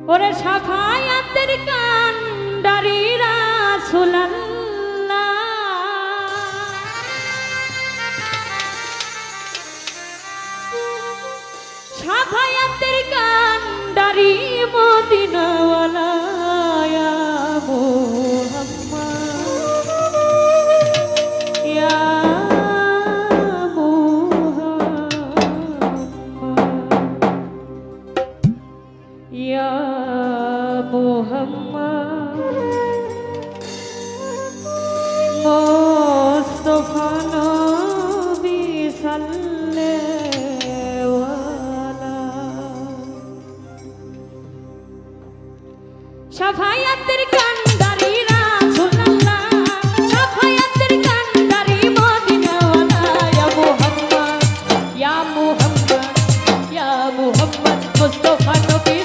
ওরে সাফায়াতের কান্ডারি রাসূলুল্লাহ সাফায়াতের কান্ডারি মদিনাওয়ালা ইয়া মুহাম্মদ ইয়া ইয়া মুহাম্মদ মুস্তাফা নবী সাল্লাল্লাহু আলাইহি সাফায়াতের কান্ডারি রাসূলুল্লাহ সাফায়াতের কান্ডারি মদিনাওয়ালা ইয়া মুহাম্মদ ইয়া মুহাম্মদ ইয়া মুহাম্মদ মুস্তাফা নবী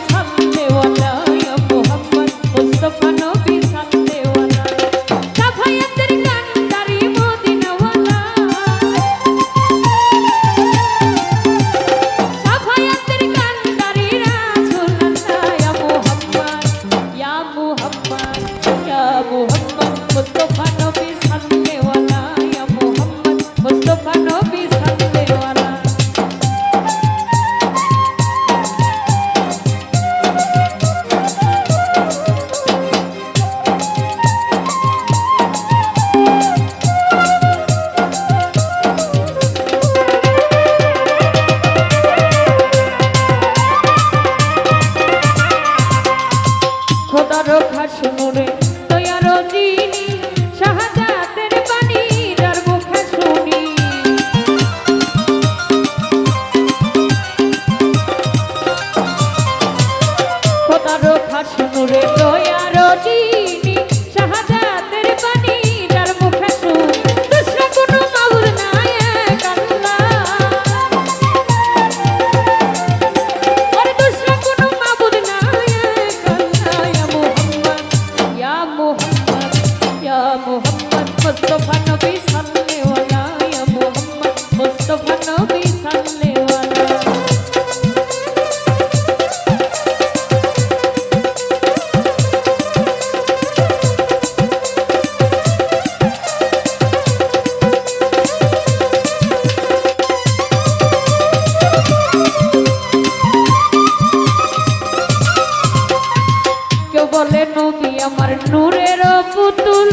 বলে নবী আমার নূরের পুতুল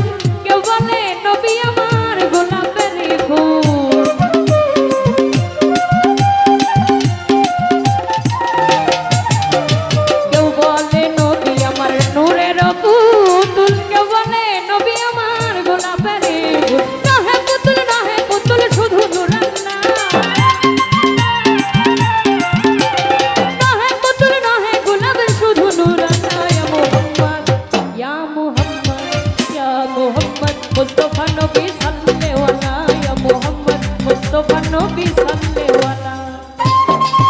কেউ বলে নবী আমার গোলাপের ফুল কেউ বলে নবী আমার নূরের পুতুল কেউ বলে নবী আমার গোলাপের ফুল নহে পুতুল শুধু নূরান্না নহে পুতুল নহে গোলাপ শুধু নূরান্না মুস্তাফা নবী সাল্লাল্লাহু আলাইহি ইয়া মুহাম্মদ মুস্তাফা নবী সাল্লাল্লাহু আলাইহি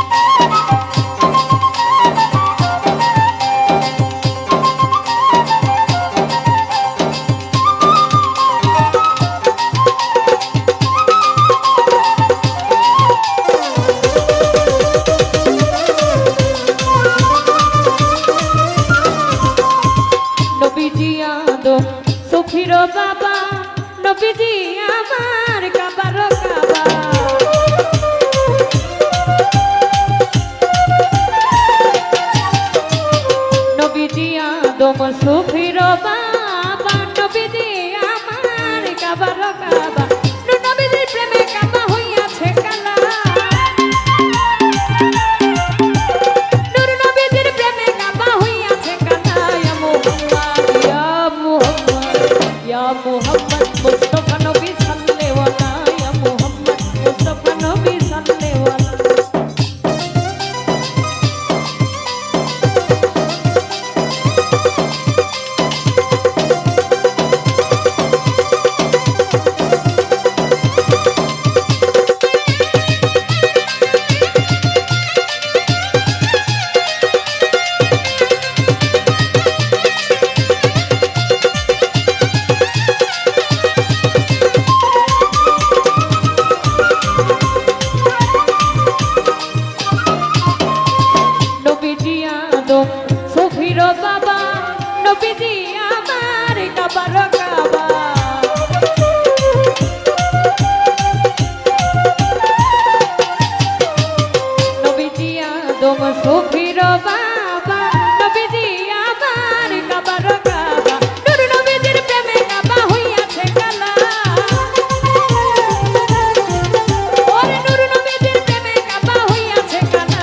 নবীজি আদম সুফির বাবা নবীজি আমার কাবার কাবা নবীজি আদম সুফির বাবা নবীজি আমার কাবার কাবা নবীজির প্রেমে কাবা হইয়াছে কালা নূর নবীজির প্রেমে কাবা হইয়াছে কালা ইয়া মুহাম্মদ ইয়া মুহাম্মদ ইয়া মুহাম্মদ মুস্তাফা নবী সাল্লাল্লাহু আলাইহি ইয়া মুহাম্মদ মুস্তাফা নবী সাল্লাল্লাহু আলাইহি সুফির বাবা নবীজি আমার কাবার কাবা নবীজি আদম সুফির বাবা নবীজি আমার কাবার কাবা নূর নবীজির প্রেমে কাবা হইয়াছে কালা ওরে নূর নবীজির প্রেমে কাবা হইয়াছে কালা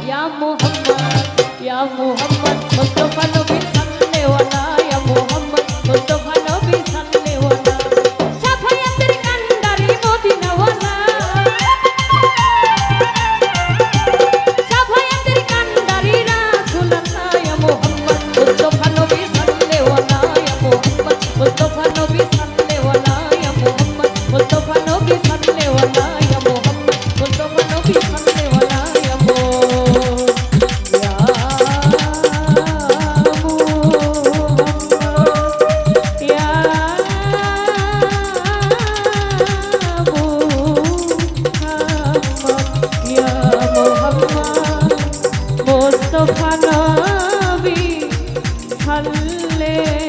ইয়া মুহাম্মদ ইয়া মুহাম্মদ মুস্তাফা নবী সাল্লাল্লাহু আলাইহি ইয়া মুহাম্মদ মুস্তাফা নবী সাল্লাল্লাহু আলাইহি সাফায়াতের কান্ডারি মদিনাওয়ালা সাফায়াতের কান্ডারি রাসূলুল্লাহ ইয়া মুহাম্মদ মুস্তাফা নবী সাল্লাল্লাহু আলাইহি ইয়া মুহাম্মদ মুস্তাফা নবী সাল্লাল্লাহু আলাইহি ইয়া মুহাম্মদ মুস্তাফা নবী সাল্লাল্লাহু আলাইহি ইয়া মুহাম্মদ মুস্তাফা নবী সাল্লাল্লাহু আলাইহি ইয়া মুস্তাফা নবী সাল্লাল্লাহু আলাইহি